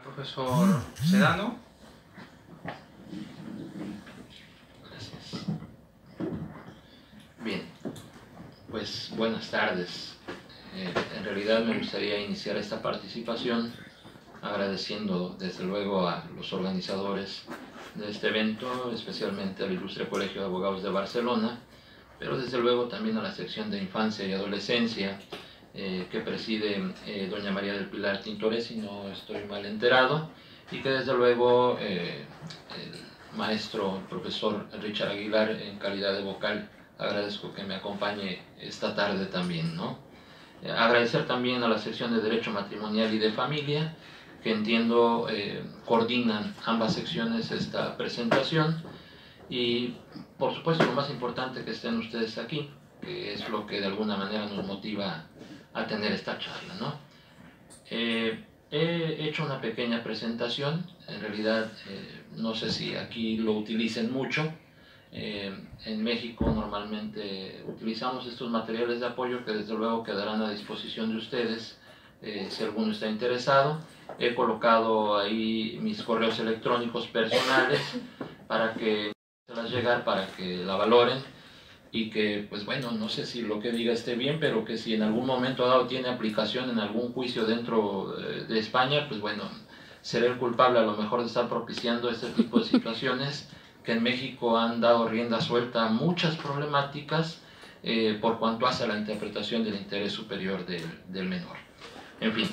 Profesor Sedano. Gracias. Bien, pues buenas tardes. En realidad me gustaría iniciar esta participación agradeciendo desde luego a los organizadores de este evento, especialmente al Ilustre Colegio de Abogados de Barcelona, pero desde luego también a la sección de Infancia y Adolescencia que preside doña María del Pilar Tintores, si no estoy mal enterado, y que desde luego el maestro, el profesor Richard Aguilar, en calidad de vocal, agradezco que me acompañe esta tarde también, ¿no? Agradecer también a la sección de Derecho Matrimonial y de Familia, que entiendo coordinan ambas secciones esta presentación, y por supuesto lo más importante, que estén ustedes aquí, que es lo que de alguna manera nos motiva a tener esta charla, ¿no? He hecho una pequeña presentación, en realidad no sé si aquí lo utilicen mucho. En México normalmente utilizamos estos materiales de apoyo que desde luego quedarán a disposición de ustedes si alguno está interesado. He colocado ahí mis correos electrónicos personales para que se las llegar, para que la valoren, y que, pues bueno, no sé si lo que diga esté bien, pero que si en algún momento dado tiene aplicación en algún juicio dentro de España, pues bueno, seré el culpable a lo mejor de estar propiciando este tipo de situaciones que en México han dado rienda suelta a muchas problemáticas por cuanto hace a la interpretación del interés superior del menor. En fin,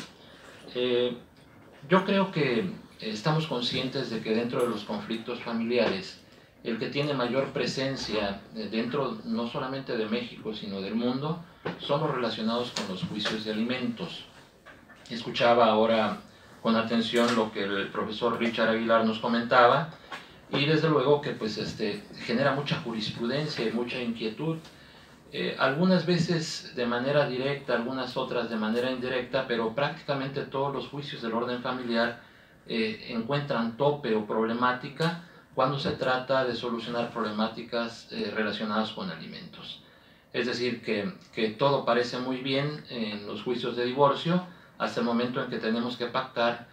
yo creo que estamos conscientes de que dentro de los conflictos familiares, el que tiene mayor presencia dentro no solamente de México, sino del mundo, son los relacionados con los juicios de alimentos. Escuchaba ahora con atención lo que el profesor Richard Aguilar nos comentaba, y desde luego que pues genera mucha jurisprudencia y mucha inquietud, algunas veces de manera directa, algunas otras de manera indirecta, pero prácticamente todos los juicios del orden familiar encuentran tope o problemática cuando se trata de solucionar problemáticas relacionadas con alimentos. Es decir, que todo parece muy bien en los juicios de divorcio hasta el momento en que tenemos que pactar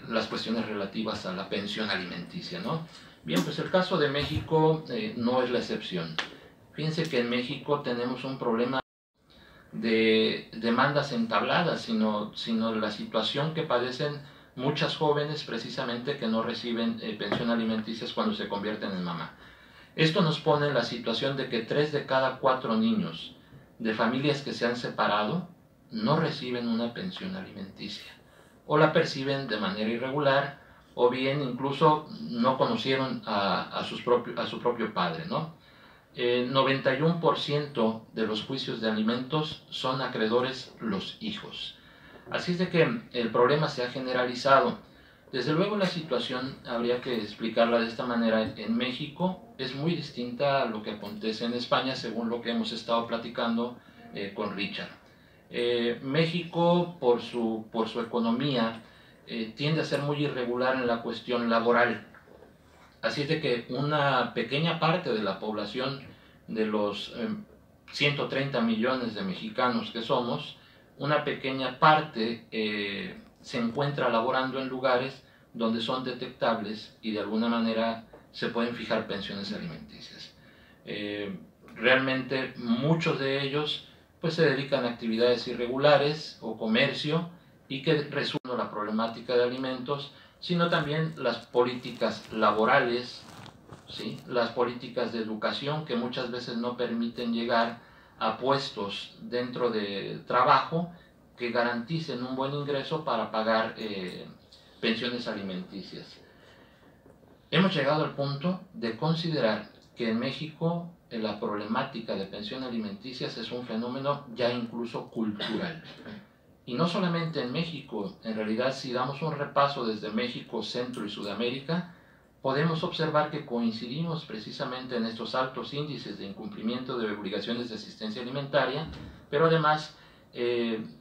las cuestiones relativas a la pensión alimenticia, ¿no? Bien, pues el caso de México no es la excepción. Fíjense que en México tenemos un problema de demandas entabladas, sino la situación que padecen muchas jóvenes precisamente que no reciben pensión alimenticia cuando se convierten en mamá. Esto nos pone en la situación de que 3 de cada 4 niños de familias que se han separado no reciben una pensión alimenticia, o la perciben de manera irregular, o bien incluso no conocieron a su propio padre, ¿no? 91% de los juicios de alimentos son acreedores los hijos. Así es de que el problema se ha generalizado. Desde luego la situación habría que explicarla de esta manera. En México es muy distinta a lo que acontece en España, según lo que hemos estado platicando con Richard. México, por su economía, tiende a ser muy irregular en la cuestión laboral. Así es de que una pequeña parte de la población de los 130 millones de mexicanos que somos, una pequeña parte se encuentra laborando en lugares donde son detectables y de alguna manera se pueden fijar pensiones alimenticias. Realmente muchos de ellos pues se dedican a actividades irregulares o comercio, y que resuelven la problemática de alimentos, sino también las políticas laborales, ¿sí? Las políticas de educación que muchas veces no permiten llegar a puestos dentro de trabajo que garanticen un buen ingreso para pagar pensiones alimenticias. Hemos llegado al punto de considerar que en México la problemática de pensión alimenticias es un fenómeno ya incluso cultural. Y no solamente en México, en realidad si damos un repaso desde México, Centro y Sudamérica, podemos observar que coincidimos precisamente en estos altos índices de incumplimiento de obligaciones de asistencia alimentaria, pero además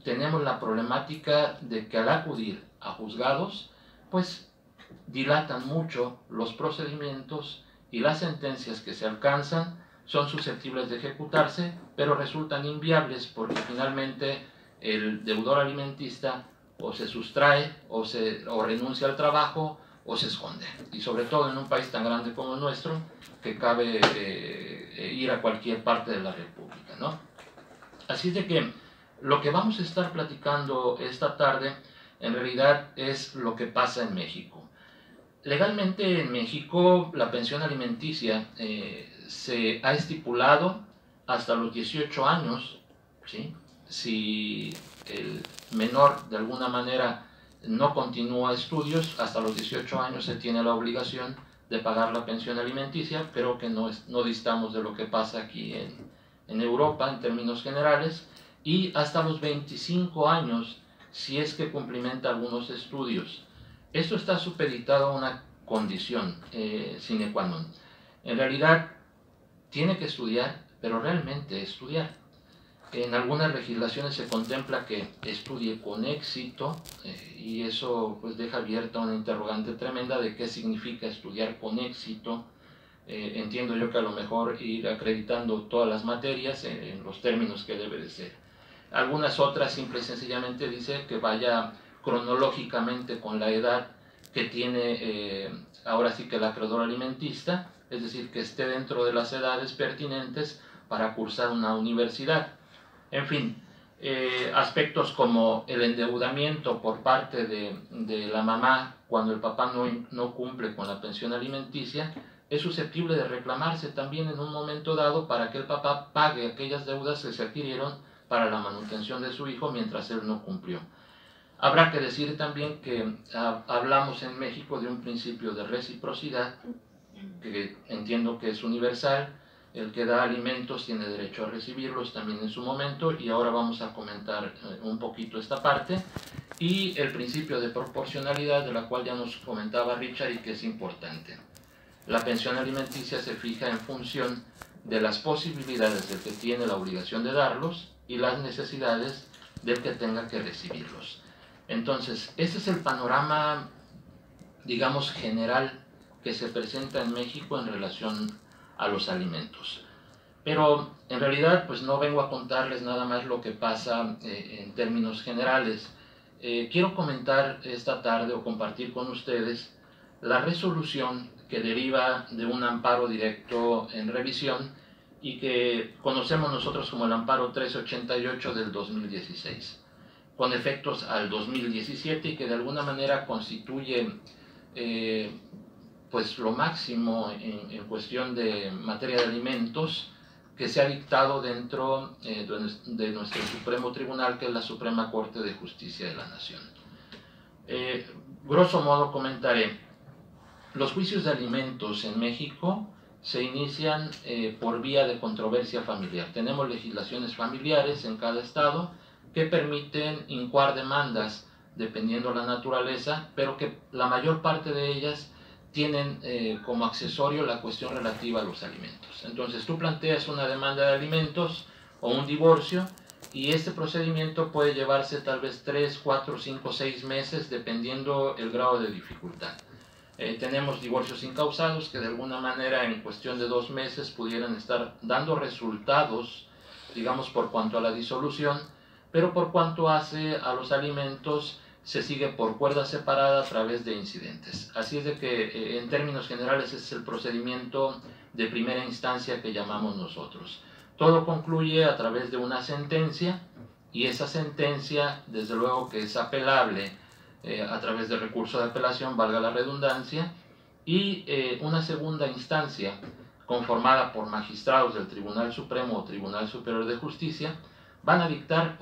tenemos la problemática de que al acudir a juzgados, pues dilatan mucho los procedimientos, y las sentencias que se alcanzan son susceptibles de ejecutarse, pero resultan inviables porque finalmente el deudor alimentista o se sustrae, o renuncia al trabajo, o se esconde. Y sobre todo en un país tan grande como el nuestro, que cabe ir a cualquier parte de la República, ¿no? Así de que lo que vamos a estar platicando esta tarde, en realidad es lo que pasa en México. Legalmente en México la pensión alimenticia se ha estipulado hasta los 18 años, ¿sí? Si el menor de alguna manera no continúa estudios, hasta los 18 años se tiene la obligación de pagar la pensión alimenticia. Creo que no distamos de lo que pasa aquí en Europa en términos generales, y hasta los 25 años si es que cumplimenta algunos estudios. Esto está supeditado a una condición sine qua non. En realidad tiene que estudiar, pero realmente estudiar. En algunas legislaciones se contempla que estudie con éxito, y eso pues deja abierta una interrogante tremenda de qué significa estudiar con éxito. Entiendo yo que a lo mejor ir acreditando todas las materias en los términos que debe de ser. Algunas otras simple y sencillamente dice que vaya cronológicamente con la edad que tiene ahora sí que el acreedor alimentista, es decir, que esté dentro de las edades pertinentes para cursar una universidad. En fin, aspectos como el endeudamiento por parte de la mamá cuando el papá no cumple con la pensión alimenticia es susceptible de reclamarse también en un momento dado para que el papá pague aquellas deudas que se adquirieron para la manutención de su hijo mientras él no cumplió. Habrá que decir también que hablamos en México de un principio de reciprocidad, que entiendo que es universal. El que da alimentos tiene derecho a recibirlos también en su momento, y ahora vamos a comentar un poquito esta parte. Y el principio de proporcionalidad, de la cual ya nos comentaba Richard y que es importante. La pensión alimenticia se fija en función de las posibilidades del que tiene la obligación de darlos y las necesidades del que tenga que recibirlos. Entonces, ese es el panorama, digamos, general que se presenta en México en relación a los alimentos. Pero en realidad pues no vengo a contarles nada más lo que pasa en términos generales. Quiero comentar esta tarde o compartir con ustedes la resolución que deriva de un amparo directo en revisión y que conocemos nosotros como el amparo 1388 del 2016, con efectos al 2017, y que de alguna manera constituye pues lo máximo en cuestión de materia de alimentos que se ha dictado dentro de nuestro Supremo Tribunal, que es la Suprema Corte de Justicia de la Nación. Grosso modo comentaré. Los juicios de alimentos en México se inician por vía de controversia familiar. Tenemos legislaciones familiares en cada estado que permiten incoar demandas dependiendo la naturaleza, pero que la mayor parte de ellas tienen como accesorio la cuestión relativa a los alimentos. Entonces tú planteas una demanda de alimentos o un divorcio, y este procedimiento puede llevarse tal vez 3, 4, 5, 6 meses dependiendo el grado de dificultad. Tenemos divorcios incausados que de alguna manera en cuestión de 2 meses pudieran estar dando resultados, digamos, por cuanto a la disolución, pero por cuanto hace a los alimentos se sigue por cuerda separada a través de incidentes. Así es de que en términos generales ese es el procedimiento de primera instancia que llamamos nosotros. Todo concluye a través de una sentencia, y esa sentencia desde luego que es apelable a través de recurso de apelación, valga la redundancia, y una segunda instancia conformada por magistrados del Tribunal Supremo o Tribunal Superior de Justicia van a dictar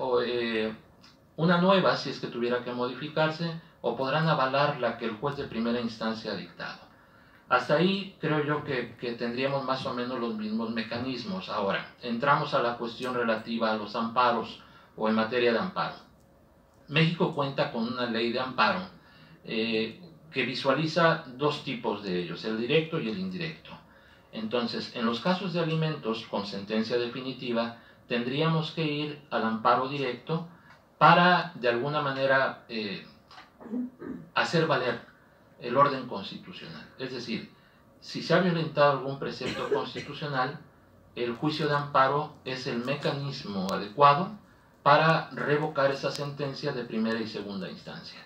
una nueva, si es que tuviera que modificarse, o podrán avalar la que el juez de primera instancia ha dictado. Hasta ahí creo yo que tendríamos más o menos los mismos mecanismos. Ahora, entramos a la cuestión relativa a los amparos o en materia de amparo. México cuenta con una ley de amparo que visualiza dos tipos de ellos, el directo y el indirecto. Entonces, en los casos de alimentos con sentencia definitiva, tendríamos que ir al amparo directo para, de alguna manera, hacer valer el orden constitucional. Es decir, si se ha violentado algún precepto constitucional, el juicio de amparo es el mecanismo adecuado para revocar esa sentencia de primera y segunda instancia.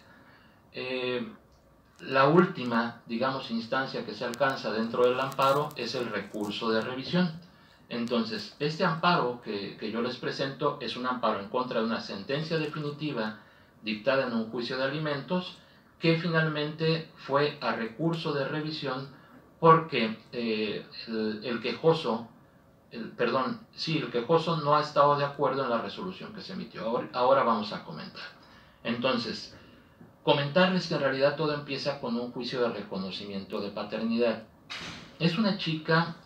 La última, digamos, instancia que se alcanza dentro del amparo es el recurso de revisión. Entonces, este amparo que yo les presento es un amparo en contra de una sentencia definitiva dictada en un juicio de alimentos que finalmente fue a recurso de revisión porque el quejoso no ha estado de acuerdo en la resolución que se emitió. Ahora vamos a comentar. Entonces, comentarles que en realidad todo empieza con un juicio de reconocimiento de paternidad. Es una chica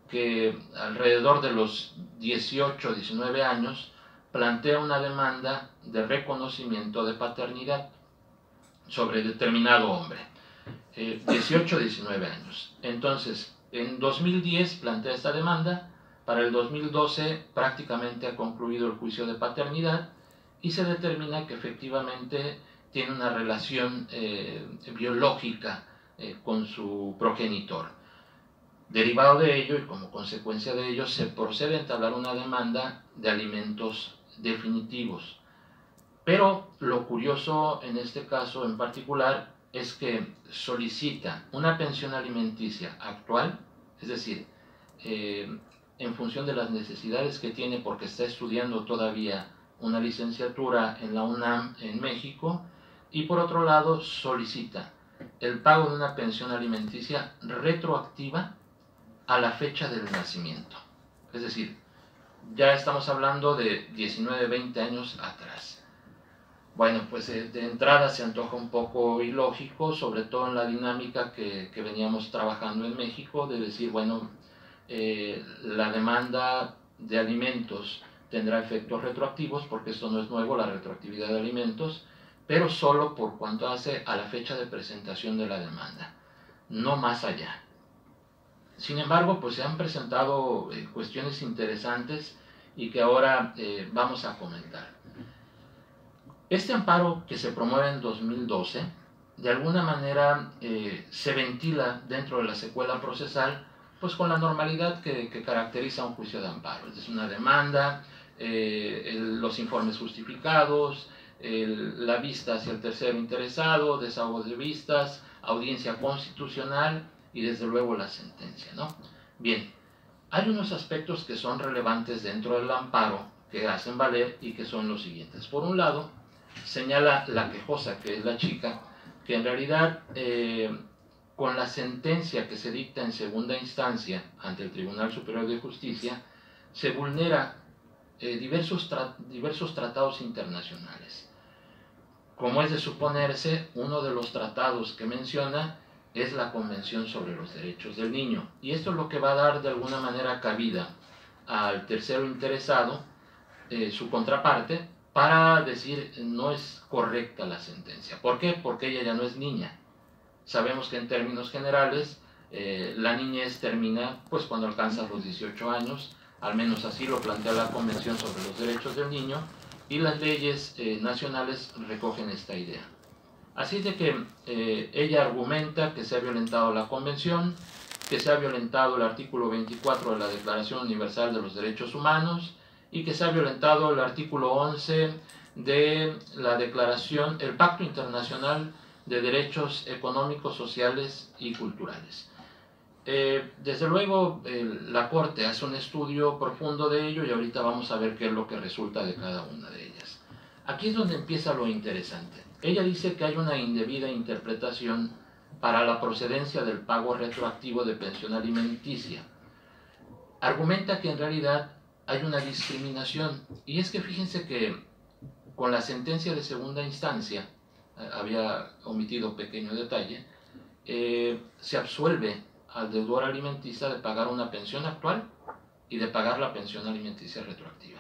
que alrededor de los 18, 19 años plantea una demanda de reconocimiento de paternidad sobre determinado hombre. 18, 19 años. Entonces, en 2010 plantea esta demanda, para el 2012 prácticamente ha concluido el juicio de paternidad y se determina que efectivamente tiene una relación biológica con su progenitor. Derivado de ello y como consecuencia de ello se procede a entablar una demanda de alimentos definitivos. Pero lo curioso en este caso en particular es que solicita una pensión alimenticia actual, es decir, en función de las necesidades que tiene porque está estudiando todavía una licenciatura en la UNAM en México, y por otro lado solicita el pago de una pensión alimenticia retroactiva a la fecha del nacimiento. Es decir, ya estamos hablando de 19, 20 años atrás. Bueno, pues de entrada se antoja un poco ilógico, sobre todo en la dinámica que veníamos trabajando en México, de decir, bueno, la demanda de alimentos tendrá efectos retroactivos, porque esto no es nuevo, la retroactividad de alimentos, pero solo por cuanto hace a la fecha de presentación de la demanda, no más allá. Sin embargo, pues se han presentado cuestiones interesantes y que ahora vamos a comentar. Este amparo que se promueve en 2012, de alguna manera se ventila dentro de la secuela procesal, pues con la normalidad que caracteriza un juicio de amparo. Es una demanda, los informes justificados, la vista hacia el tercero interesado, desahogo de vistas, audiencia constitucional y desde luego la sentencia, ¿no? Bien, hay unos aspectos que son relevantes dentro del amparo que hacen valer y que son los siguientes. Por un lado, señala la quejosa, que es la chica, que en realidad con la sentencia que se dicta en segunda instancia ante el Tribunal Superior de Justicia se vulnera diversos tratados internacionales. Como es de suponerse, uno de los tratados que menciona es la Convención sobre los Derechos del Niño, y esto es lo que va a dar de alguna manera cabida al tercero interesado, su contraparte, para decir no es correcta la sentencia. ¿Por qué? Porque ella ya no es niña. Sabemos que en términos generales la niñez termina pues cuando alcanza los 18 años, al menos así lo plantea la Convención sobre los Derechos del Niño, y las leyes nacionales recogen esta idea. Así de que ella argumenta que se ha violentado la Convención, que se ha violentado el artículo 24 de la Declaración Universal de los Derechos Humanos y que se ha violentado el artículo 11 de la Declaración, el Pacto Internacional de Derechos Económicos, Sociales y Culturales. Desde luego la Corte hace un estudio profundo de ello y ahorita vamos a ver qué es lo que resulta de cada una de ellas. Aquí es donde empieza lo interesante. Ella dice que hay una indebida interpretación para la procedencia del pago retroactivo de pensión alimenticia. Argumenta que en realidad hay una discriminación, y es que fíjense que con la sentencia de segunda instancia, había omitido pequeño detalle, se absuelve al deudor alimentista de pagar una pensión actual y de pagar la pensión alimenticia retroactiva.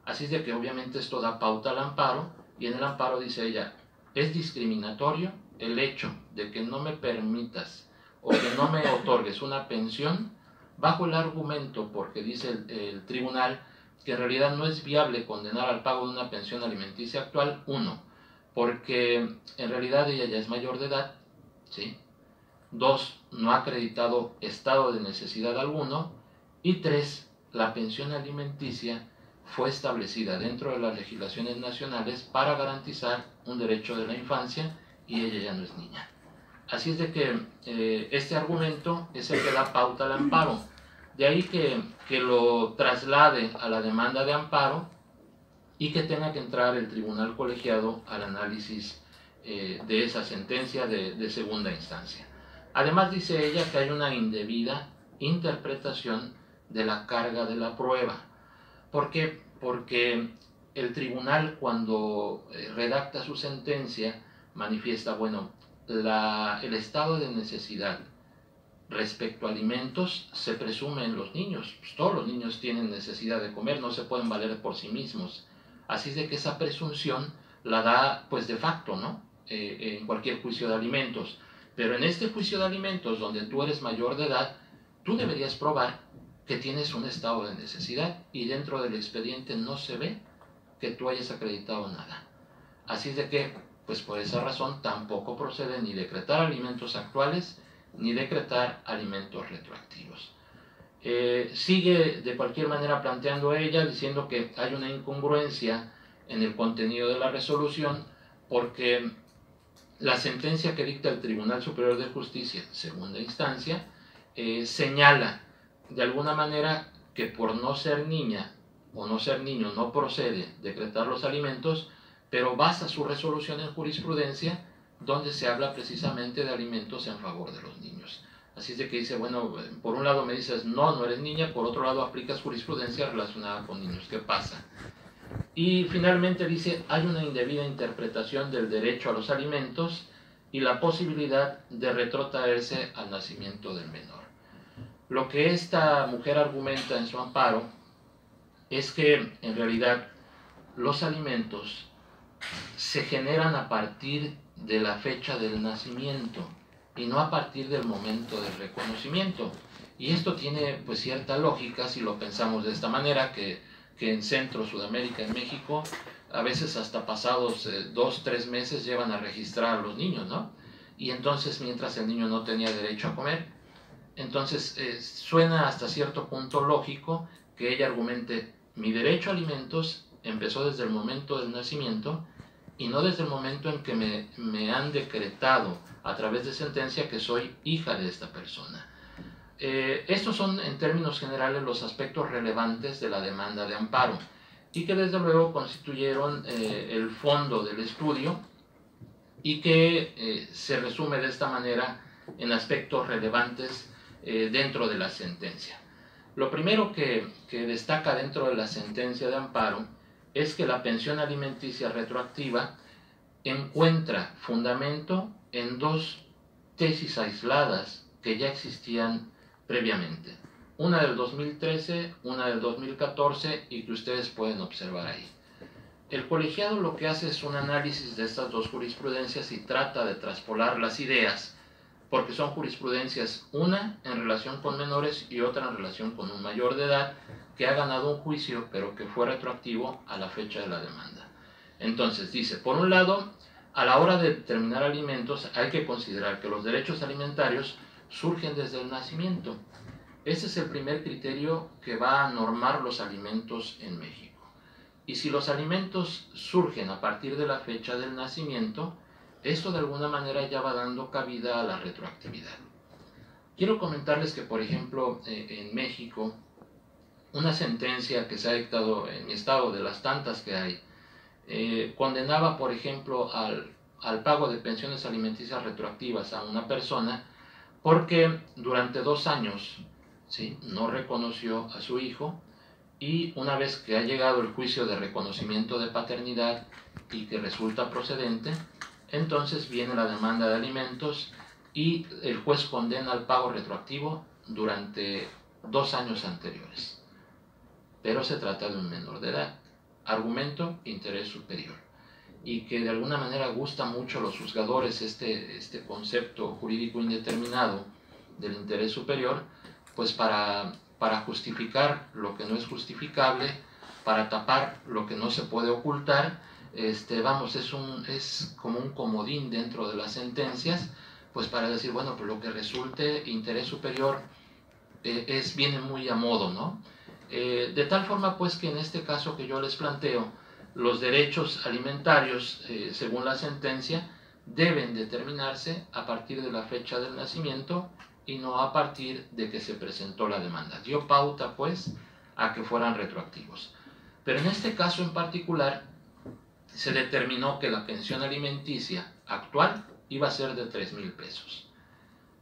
Así es de que obviamente esto da pauta al amparo, y en el amparo dice ella, es discriminatorio el hecho de que no me permitas o que no me otorgues una pensión bajo el argumento, porque dice el tribunal, que en realidad no es viable condenar al pago de una pensión alimenticia actual, uno, porque en realidad ella ya es mayor de edad, ¿sí? Dos, no ha acreditado estado de necesidad alguno, y tres, la pensión alimenticia fue establecida dentro de las legislaciones nacionales para garantizar un derecho de la infancia y ella ya no es niña. Así es de que este argumento es el que da pauta al amparo. De ahí que lo traslade a la demanda de amparo y que tenga que entrar el tribunal colegiado al análisis de esa sentencia de segunda instancia. Además dice ella que hay una indebida interpretación de la carga de la prueba. ¿Por qué? Porque el tribunal, cuando redacta su sentencia, manifiesta, bueno, el estado de necesidad respecto a alimentos se presume en los niños. Pues todos los niños tienen necesidad de comer, no se pueden valer por sí mismos. Así es de que esa presunción la da pues de facto, ¿no? En cualquier juicio de alimentos. Pero en este juicio de alimentos, donde tú eres mayor de edad, tú deberías probar que tienes un estado de necesidad y dentro del expediente no se ve que tú hayas acreditado nada. Así es de que, pues por esa razón, tampoco procede ni decretar alimentos actuales ni decretar alimentos retroactivos. Sigue de cualquier manera planteando ella, diciendo que hay una incongruencia en el contenido de la resolución porque la sentencia que dicta el Tribunal Superior de Justicia, segunda instancia, señala de alguna manera que por no ser niña o no ser niño no procede decretar los alimentos, pero basa su resolución en jurisprudencia donde se habla precisamente de alimentos en favor de los niños. Así es de que dice, bueno, por un lado me dices, no eres niña, por otro lado aplicas jurisprudencia relacionada con niños. ¿Qué pasa? Y finalmente dice, hay una indebida interpretación del derecho a los alimentos y la posibilidad de retrotraerse al nacimiento del menor. Lo que esta mujer argumenta en su amparo es que en realidad los alimentos se generan a partir de la fecha del nacimiento y no a partir del momento del reconocimiento. Y esto tiene pues cierta lógica si lo pensamos de esta manera, que en Centro, Sudamérica, en México, a veces hasta pasados 2-3 meses llevan a registrar a los niños, ¿no? Y entonces mientras el niño no tenía derecho a comer, entonces suena hasta cierto punto lógico que ella argumente, mi derecho a alimentos empezó desde el momento del nacimiento y no desde el momento en que me han decretado a través de sentencia que soy hija de esta persona. Estos son en términos generales los aspectos relevantes de la demanda de amparo y que desde luego constituyeron el fondo del estudio y que se resume de esta manera en aspectos relevantes dentro de la sentencia. Lo primero que destaca dentro de la sentencia de amparo es que la pensión alimenticia retroactiva encuentra fundamento en dos tesis aisladas que ya existían previamente. Una del 2013, una del 2014 y que ustedes pueden observar ahí. El colegiado lo que hace es un análisis de estas dos jurisprudencias y trata de traspolar las ideas, porque son jurisprudencias, una en relación con menores y otra en relación con un mayor de edad que ha ganado un juicio pero que fue retroactivo a la fecha de la demanda. Entonces dice, por un lado, a la hora de determinar alimentos hay que considerar que los derechos alimentarios surgen desde el nacimiento. Ese es el primer criterio que va a normar los alimentos en México. Y si los alimentos surgen a partir de la fecha del nacimiento, esto de alguna manera ya va dando cabida a la retroactividad. Quiero comentarles que, por ejemplo, en México, una sentencia que se ha dictado en mi estado, de las tantas que hay, condenaba, por ejemplo, al pago de pensiones alimenticias retroactivas a una persona porque durante 2 años, ¿sí?, no reconoció a su hijo y una vez que ha llegado el juicio de reconocimiento de paternidad y que resulta procedente, entonces viene la demanda de alimentos y el juez condena al pago retroactivo durante 2 años anteriores. Pero se trata de un menor de edad. Argumento, interés superior. Y que de alguna manera gusta mucho a los juzgadores este concepto jurídico indeterminado del interés superior, pues para justificar lo que no es justificable, para tapar lo que no se puede ocultar. Vamos, es como un comodín dentro de las sentencias, pues para decir, bueno, pues lo que resulte interés superior viene muy a modo, ¿no? De tal forma pues que en este caso que yo les planteo, los derechos alimentarios, según la sentencia, deben determinarse a partir de la fecha del nacimiento y no a partir de que se presentó la demanda. Dio pauta pues a que fueran retroactivos. Pero en este caso en particular se determinó que la pensión alimenticia actual iba a ser de 3,000 pesos.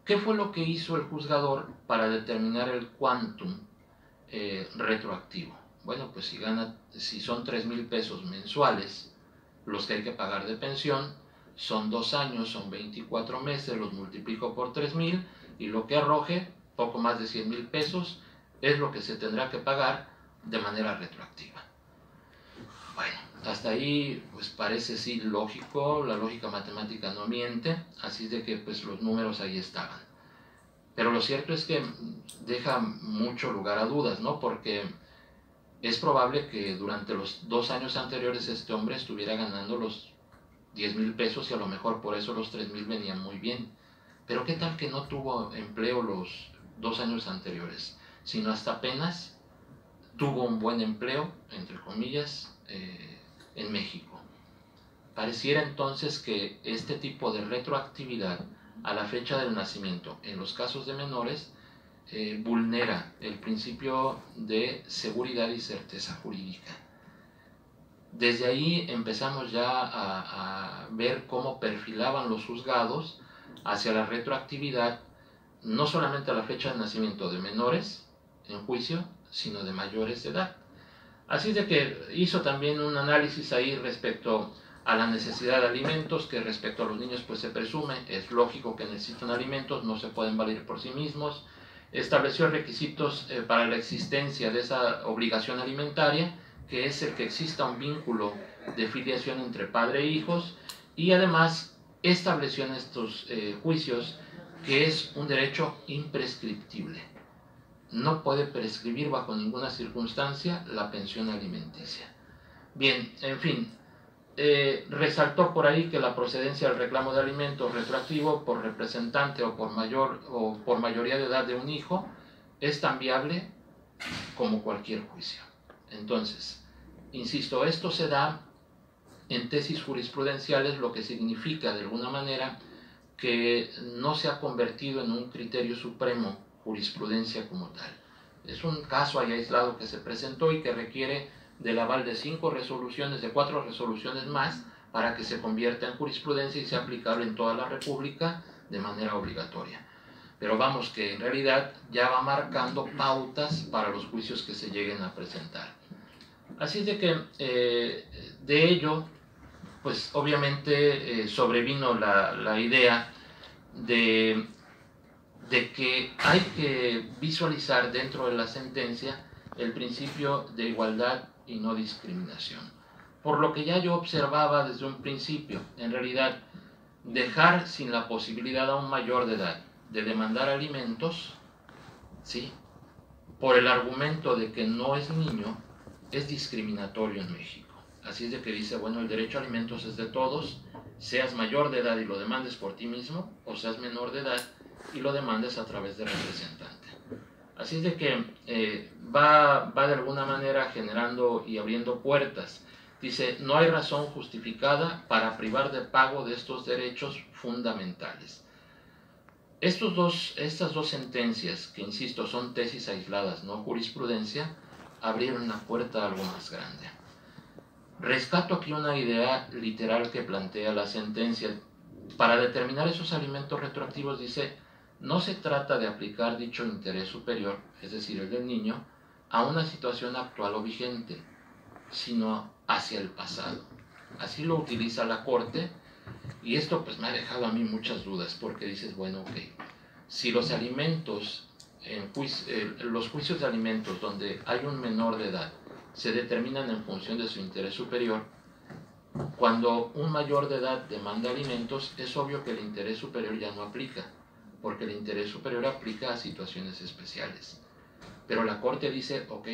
¿Qué fue lo que hizo el juzgador para determinar el quantum retroactivo? Bueno, pues si son 3,000 pesos mensuales los que hay que pagar de pensión, son 2 años, son 24 meses, los multiplico por 3,000 y lo que arroje, poco más de 100,000 pesos, es lo que se tendrá que pagar de manera retroactiva. Bueno, hasta ahí pues parece sí lógico, la lógica matemática no miente, así de que pues los números ahí estaban. Pero lo cierto es que deja mucho lugar a dudas, ¿no? Porque es probable que durante los 2 años anteriores este hombre estuviera ganando los 10,000 pesos y a lo mejor por eso los 3,000 venían muy bien. Pero ¿qué tal que no tuvo empleo los 2 años anteriores? Sino hasta apenas tuvo un buen empleo, entre comillas, en México. Pareciera entonces que este tipo de retroactividad a la fecha del nacimiento en los casos de menores vulnera el principio de seguridad y certeza jurídica. Desde ahí empezamos ya a ver cómo perfilaban los juzgados hacia la retroactividad, no solamente a la fecha de nacimiento de menores en juicio, sino de mayores de edad. Así de que hizo también un análisis ahí respecto a la necesidad de alimentos, que respecto a los niños pues se presume, es lógico que necesitan alimentos, no se pueden valer por sí mismos. Estableció requisitos para la existencia de esa obligación alimentaria, que es el que exista un vínculo de filiación entre padre e hijos, y además estableció en estos juicios que es un derecho imprescriptible. No puede prescribir bajo ninguna circunstancia la pensión alimenticia. Bien, en fin, resaltó por ahí que la procedencia del reclamo de alimentos retroactivo por representante o por mayoría de edad de un hijo es tan viable como cualquier juicio. Entonces, insisto, esto se da en tesis jurisprudenciales, lo que significa de alguna manera que no se ha convertido en un criterio supremo jurisprudencia como tal. Es un caso ahí aislado que se presentó y que requiere del aval de 5 resoluciones, de 4 resoluciones más, para que se convierta en jurisprudencia y sea aplicable en toda la República de manera obligatoria. Pero vamos, que en realidad ya va marcando pautas para los juicios que se lleguen a presentar. Así de que de ello, pues obviamente sobrevino la idea de que hay que visualizar dentro de la sentencia el principio de igualdad y no discriminación. Por lo que ya yo observaba desde un principio, en realidad, dejar sin la posibilidad a un mayor de edad de demandar alimentos, ¿sí?, por el argumento de que no es niño, es discriminatorio en México. Así es de que dice, bueno, el derecho a alimentos es de todos, seas mayor de edad y lo demandes por ti mismo, o seas menor de edad y lo demandes a través de representante. Así es de que va de alguna manera generando y abriendo puertas. Dice, no hay razón justificada para privar de pago de estos derechos fundamentales. Estas dos sentencias, que insisto, son tesis aisladas, no jurisprudencia, abrieron una puerta algo más grande. Rescato aquí una idea literal que plantea la sentencia. Para determinar esos alimentos retroactivos dice, no se trata de aplicar dicho interés superior, es decir, el del niño, a una situación actual o vigente, sino hacia el pasado. Así lo utiliza la Corte, y esto pues me ha dejado a mí muchas dudas, porque dices, bueno, ok, si los alimentos, los juicios de alimentos donde hay un menor de edad, se determinan en función de su interés superior, cuando un mayor de edad demanda alimentos, es obvio que el interés superior ya no aplica, porque el interés superior aplica a situaciones especiales. Pero la Corte dice, ok,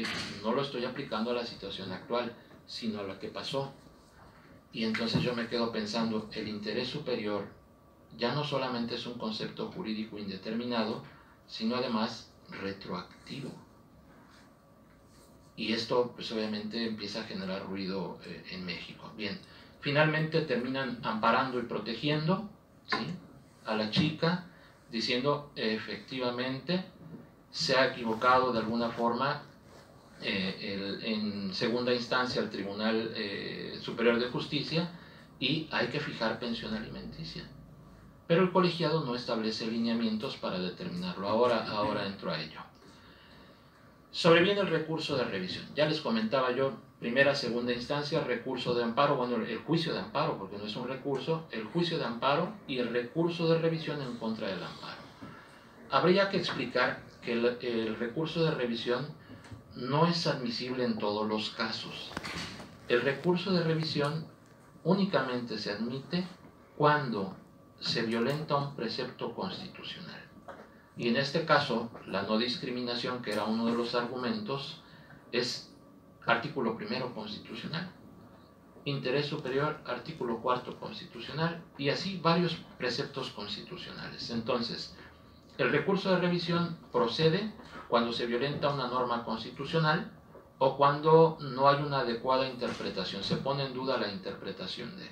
no lo estoy aplicando a la situación actual, sino a la que pasó. Y entonces yo me quedo pensando, el interés superior ya no solamente es un concepto jurídico indeterminado, sino además retroactivo. y esto pues obviamente empieza a generar ruido en México. Bien, finalmente terminan amparando y protegiendo, ¿sí?, a la chica, diciendo efectivamente se ha equivocado de alguna forma en segunda instancia el Tribunal Superior de Justicia y hay que fijar pensión alimenticia. Pero el colegiado no establece lineamientos para determinarlo. Ahora entro a ello. Sobreviene el recurso de revisión. Ya les comentaba yo, primera, segunda instancia, recurso de amparo, bueno, el juicio de amparo, porque no es un recurso, el juicio de amparo y el recurso de revisión en contra del amparo. Habría que explicar que el recurso de revisión no es admisible en todos los casos. El recurso de revisión únicamente se admite cuando se violenta un precepto constitucional. Y en este caso, la no discriminación, que era uno de los argumentos, es artículo 1 constitucional. Interés superior, artículo 4 constitucional, y así varios preceptos constitucionales. Entonces, el recurso de revisión procede cuando se violenta una norma constitucional o cuando no hay una adecuada interpretación, se pone en duda la interpretación de.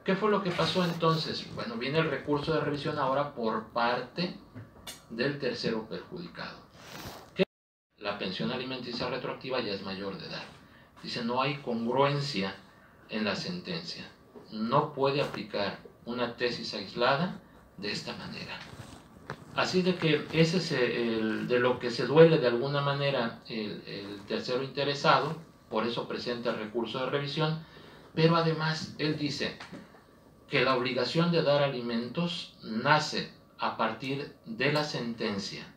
¿Qué fue lo que pasó entonces? Bueno, viene el recurso de revisión ahora por parte del tercero perjudicado. ¿Qué? La pensión alimenticia retroactiva ya es mayor de edad. Dice, no hay congruencia en la sentencia. No puede aplicar una tesis aislada de esta manera. Así de que ese es de lo que se duele de alguna manera el tercero interesado, por eso presenta el recurso de revisión, pero además él dice que la obligación de dar alimentos nace a partir de la sentencia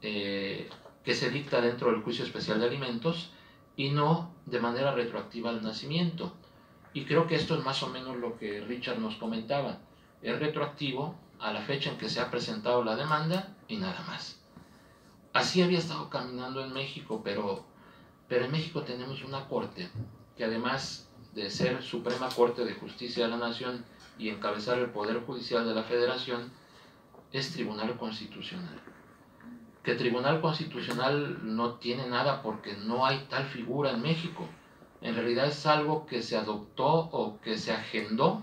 que se dicta dentro del juicio especial de alimentos y no de manera retroactiva al nacimiento. Y creo que esto es más o menos lo que Richard nos comentaba. Es retroactivo a la fecha en que se ha presentado la demanda y nada más. Así había estado caminando en México, pero en México tenemos una corte que además de ser Suprema Corte de Justicia de la Nación y encabezar el Poder Judicial de la Federación, es Tribunal Constitucional. Que Tribunal Constitucional no tiene nada porque no hay tal figura en México. En realidad es algo que se adoptó o que se agendó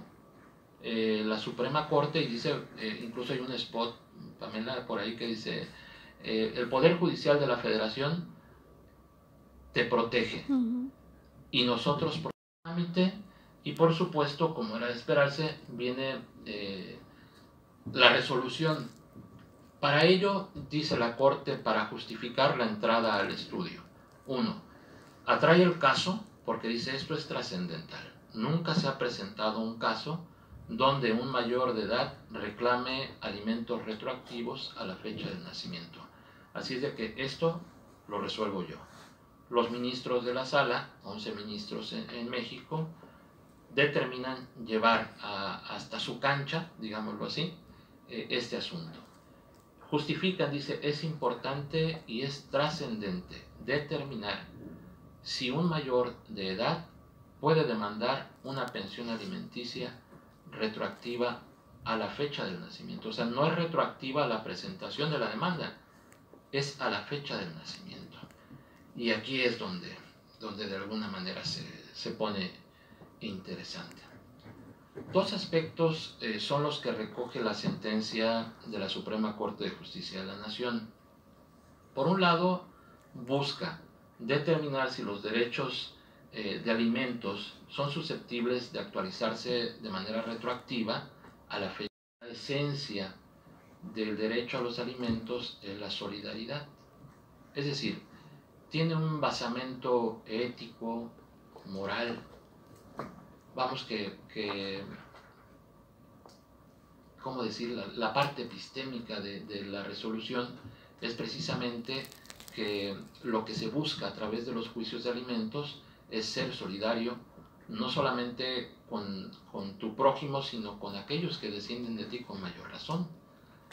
la Suprema Corte y dice, incluso hay un spot, Pamela, por ahí que dice, el Poder Judicial de la Federación te protege y nosotros por trámite y por supuesto, como era de esperarse, viene la resolución. Para ello, dice la Corte, para justificar la entrada al estudio. 1. Atrae el caso porque dice esto es trascendental. Nunca se ha presentado un caso donde un mayor de edad reclame alimentos retroactivos a la fecha del nacimiento. Así es de que esto lo resuelvo yo. Los ministros de la sala, 11 ministros en México, determinan llevar hasta su cancha, digámoslo así, este asunto. Justifican, dice, es importante y es trascendente determinar si un mayor de edad puede demandar una pensión alimenticia retroactiva a la fecha del nacimiento. O sea, no es retroactiva a la presentación de la demanda, es a la fecha del nacimiento. Y aquí es donde de alguna manera se pone interesante. Dos aspectos son los que recoge la sentencia de la Suprema Corte de Justicia de la Nación. Por un lado, busca determinar si los derechos de alimentos son susceptibles de actualizarse de manera retroactiva a la fecha. La esencia del derecho a los alimentos es la solidaridad. Es decir, tiene un basamento ético, moral. Vamos ¿cómo decir? La parte epistémica de la resolución es precisamente que lo que se busca a través de los juicios de alimentos es ser solidario, no solamente con tu prójimo, sino con aquellos que descienden de ti con mayor razón.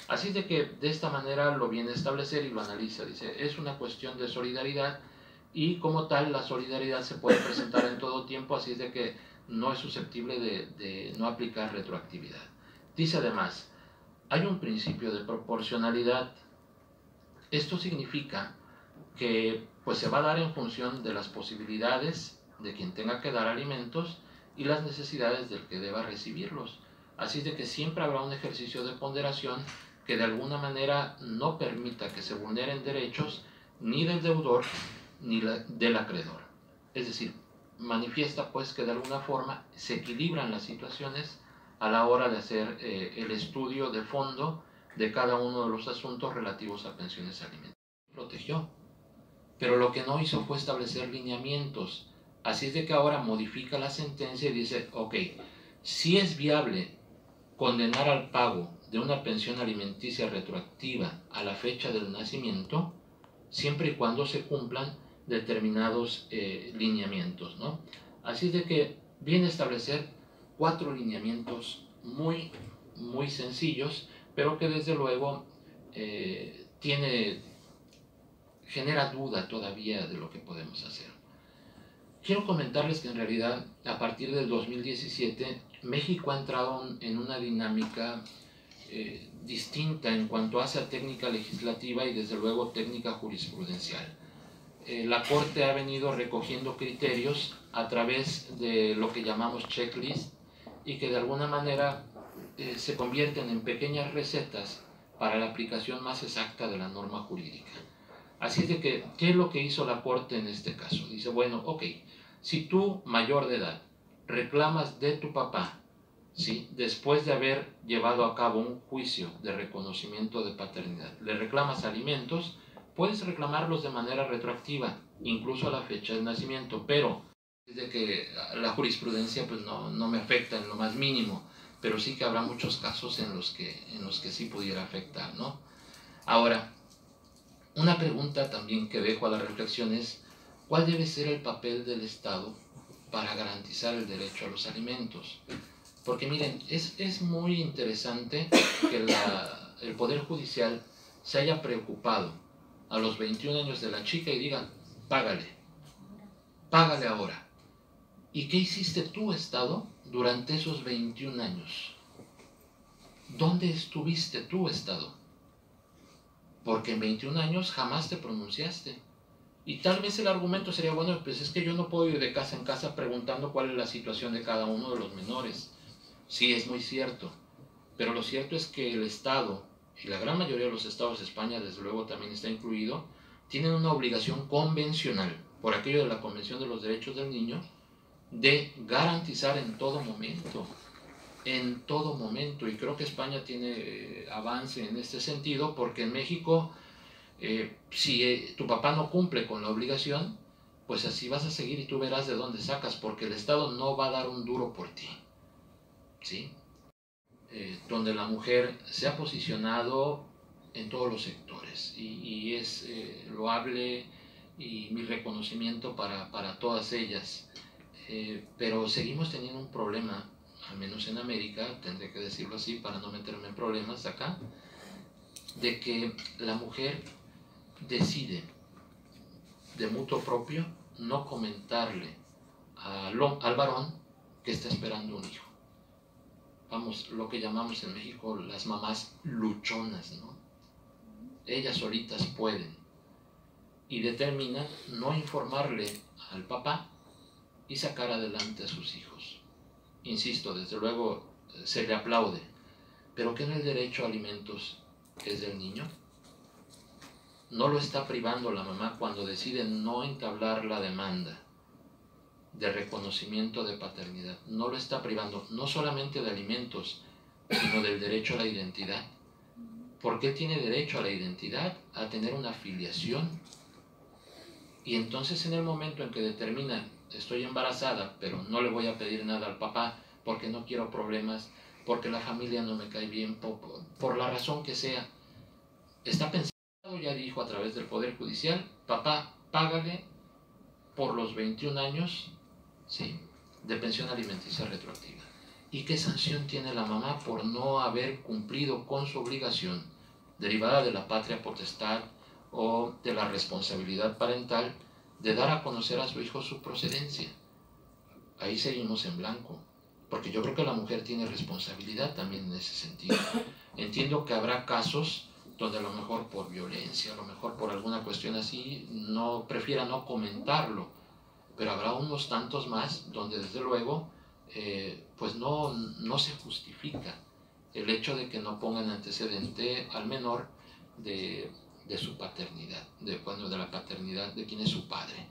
Así de que de esta manera lo viene a establecer y lo analiza. Dice, es una cuestión de solidaridad y como tal la solidaridad se puede presentar en todo tiempo, así es de que no es susceptible de no aplicar retroactividad. Dice además, hay un principio de proporcionalidad. Esto significa que pues se va a dar en función de las posibilidades de quien tenga que dar alimentos y las necesidades del que deba recibirlos. Así de que siempre habrá un ejercicio de ponderación que de alguna manera no permita que se vulneren derechos ni del deudor ni del acreedor. Es decir, manifiesta pues que de alguna forma se equilibran las situaciones a la hora de hacer el estudio de fondo de cada uno de los asuntos relativos a pensiones alimentarias. Protegió, pero lo que no hizo fue establecer lineamientos. Así es de que ahora modifica la sentencia y dice, ok, si es viable condenar al pago de una pensión alimenticia retroactiva a la fecha del nacimiento, siempre y cuando se cumplan determinados lineamientos, ¿no? Así es de que viene a establecer 4 lineamientos muy sencillos, pero que desde luego genera duda todavía de lo que podemos hacer. Quiero comentarles que en realidad a partir del 2017 México ha entrado en una dinámica distinta en cuanto hace a técnica legislativa y desde luego técnica jurisprudencial. La Corte ha venido recogiendo criterios a través de lo que llamamos checklist y que de alguna manera se convierten en pequeñas recetas para la aplicación más exacta de la norma jurídica. Así es de que, ¿qué es lo que hizo la Corte en este caso? Dice, bueno, ok, si tú, mayor de edad, reclamas de tu papá, ¿sí?, después de haber llevado a cabo un juicio de reconocimiento de paternidad, le reclamas alimentos, puedes reclamarlos de manera retroactiva, incluso a la fecha de nacimiento, pero desde que la jurisprudencia pues no me afecta en lo más mínimo, pero sí que habrá muchos casos en los que sí pudiera afectar, ¿no? Ahora, una pregunta también que dejo a la reflexión es, ¿cuál debe ser el papel del Estado para garantizar el derecho a los alimentos? Porque miren, es muy interesante que el Poder Judicial se haya preocupado a los 21 años de la chica y diga, págale ahora. ¿Y qué hiciste tú, Estado, durante esos 21 años? ¿Dónde estuviste tú, Estado? Porque en 21 años jamás te pronunciaste. Y tal vez el argumento sería, bueno, pues es que yo no puedo ir de casa en casa preguntando cuál es la situación de cada uno de los menores. Sí, es muy cierto, pero lo cierto es que el Estado, y la gran mayoría de los estados de España, desde luego también está incluido, tienen una obligación convencional, por aquello de la Convención de los Derechos del Niño, de garantizar en todo momento, y creo que España tiene avance en este sentido, porque en México, si tu papá no cumple con la obligación, pues así vas a seguir y tú verás de dónde sacas, porque el Estado no va a dar un duro por ti, ¿sí? Donde la mujer se ha posicionado en todos los sectores y es loable y mi reconocimiento para todas ellas, pero seguimos teniendo un problema, al menos en América, tendré que decirlo así para no meterme en problemas acá, de que la mujer decide de mutuo propio no comentarle al varón que está esperando un hijo. Vamos, lo que llamamos en México las mamás luchonas, ¿no? Ellas solitas pueden y determinan no informarle al papá y sacar adelante a sus hijos. Insisto, desde luego se le aplaude, pero ¿qué no el derecho a alimentos es del niño? ¿No lo está privando la mamá cuando decide no entablar la demanda de reconocimiento de paternidad? No lo está privando no solamente de alimentos, sino del derecho a la identidad. ¿Por qué tiene derecho a la identidad? A tener una filiación. Y entonces en el momento en que determina, estoy embarazada, pero no le voy a pedir nada al papá porque no quiero problemas, porque la familia no me cae bien, por la razón que sea, está pensando, ya dijo a través del Poder Judicial, papá, págale por los 21 años, ¿sí?, de pensión alimenticia retroactiva. ¿Y qué sanción tiene la mamá por no haber cumplido con su obligación derivada de la patria potestad o de la responsabilidad parental de dar a conocer a su hijo su procedencia? Ahí seguimos en blanco, porque yo creo que la mujer tiene responsabilidad también en ese sentido. Entiendo que habrá casos donde a lo mejor por violencia, a lo mejor por alguna cuestión así, no prefiera no comentarlo, pero habrá unos tantos más donde desde luego pues no se justifica el hecho de que no pongan antecedente al menor de su paternidad, de la paternidad de quien es su padre.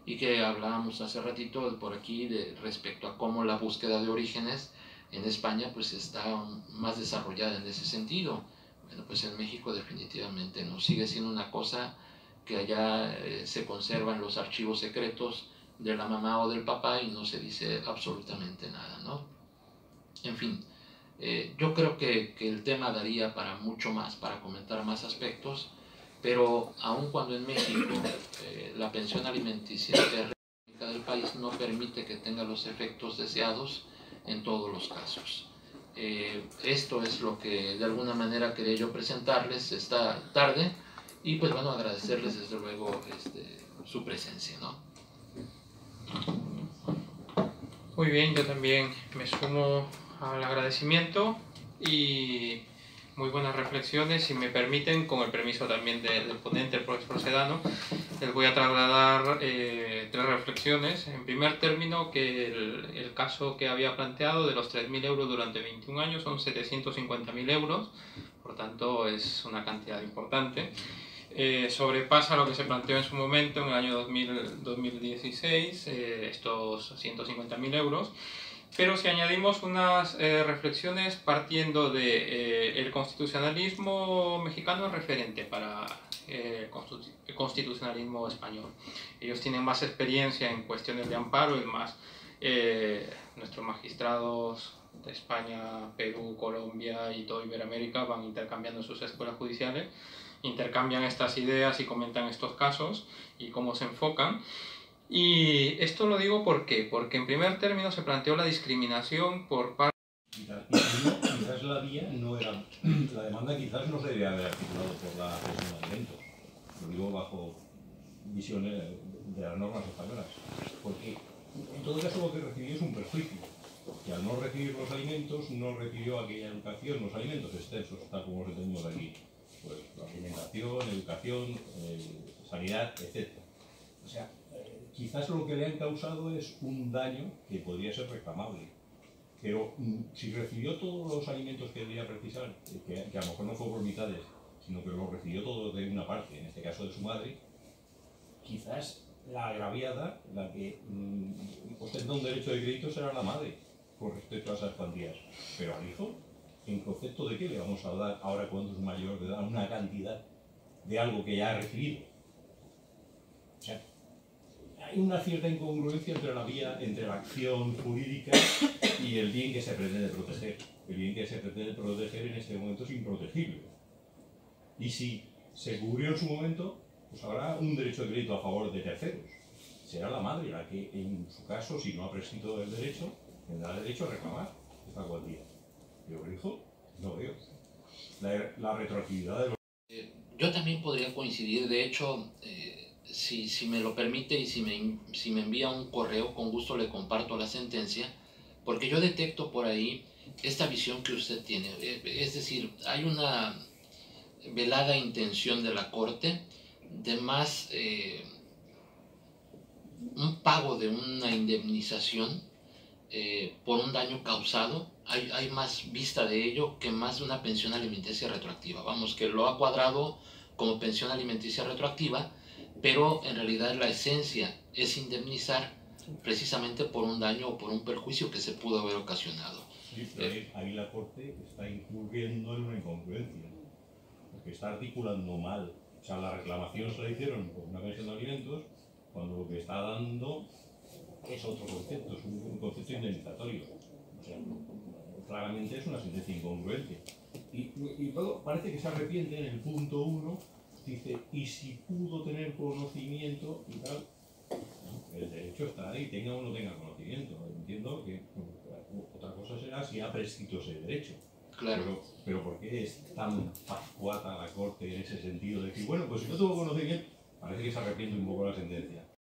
Y que hablábamos hace ratito por aquí respecto a cómo la búsqueda de orígenes en España pues está más desarrollada en ese sentido. Bueno, pues en México definitivamente no, sigue siendo una cosa que allá se conservan los archivos secretos de la mamá o del papá y no se dice absolutamente nada, ¿no? En fin, yo creo que el tema daría para mucho más, para comentar más aspectos, pero aun cuando en México la pensión alimenticia del país no permite que tenga los efectos deseados en todos los casos. Esto es lo que de alguna manera quería yo presentarles esta tarde y pues bueno, agradecerles desde luego su presencia, ¿no? Muy bien, yo también me sumo al agradecimiento y muy buenas reflexiones. Si me permiten, con el permiso también del ponente, el profesor Sedano, les voy a trasladar 3 reflexiones. En primer término, que el caso que había planteado de los 3.000 euros durante 21 años son 750.000 euros, por tanto es una cantidad importante. Sobrepasa lo que se planteó en su momento en el año 2016, estos 150.000 euros. Pero si añadimos unas reflexiones partiendo de el constitucionalismo mexicano es referente para el constitucionalismo español. Ellos tienen más experiencia en cuestiones de amparo, es más, nuestros magistrados de España, Perú, Colombia y todo Iberoamérica van intercambiando sus escuelas judiciales, intercambian estas ideas y comentan estos casos y cómo se enfocan. Y esto lo digo porque en primer término se planteó la discriminación por parte... Quizás la vía no era... La demanda quizás no se debía haber articulado por la pensión de alimentos. Lo digo bajo visiones de las normas españolas. Porque en todo caso lo que recibió es un perjuicio. Que al no recibir los alimentos, no recibió aquella educación, los alimentos extensos, tal como los entendemos aquí. Pues la alimentación, educación, sanidad, etc. O sea, quizás lo que le han causado es un daño que podría ser reclamable. Pero si recibió todos los alimentos que debía precisar, que a lo mejor no fue por mitades, sino que lo recibió todo de una parte, en este caso de su madre, quizás la agraviada, la que ostenta un derecho de crédito, será la madre con respecto a esas cuantías. Pero al hijo, ¿en concepto de qué le vamos a dar ahora cuando es mayor de edad una cantidad de algo que ya ha recibido? O sea, hay una cierta incongruencia entre la acción jurídica y el bien que se pretende proteger. El bien que se pretende proteger en este momento es improtegible. Y si se cubrió en su momento, pues habrá un derecho de crédito a favor de terceros. Será la madre la que, en su caso, si no ha prescrito el derecho, tendrá derecho a reclamar esta cuantía. Yo el hijo no veo. La retroactividad de los... Yo también podría coincidir, de hecho, si me lo permite y si me envía un correo, con gusto le comparto la sentencia, porque yo detecto por ahí esta visión que usted tiene. Es decir, hay una velada intención de la Corte de más un pago de una indemnización por un daño causado. Hay más vista de ello que más de una pensión alimenticia retroactiva. Vamos, que lo ha cuadrado como pensión alimenticia retroactiva, pero en realidad la esencia es indemnizar precisamente por un daño o por un perjuicio que se pudo haber ocasionado. Sí, pero ahí la Corte está incurriendo en una incongruencia, porque está articulando mal. O sea, la reclamación se la hicieron por una pensión de alimentos, cuando lo que está dando es otro concepto, es un concepto indemnizatorio. O sea, claramente es una sentencia incongruente. Y luego parece que se arrepiente en el punto 1, dice, y si pudo tener conocimiento y tal. El derecho está ahí, tenga o no tenga conocimiento. Entiendo que otra cosa será si ha prescrito ese derecho. Claro. Pero ¿por qué es tan pascuata la Corte en ese sentido? De decir, bueno, pues si no tuvo conocimiento, parece que se arrepiente un poco la sentencia.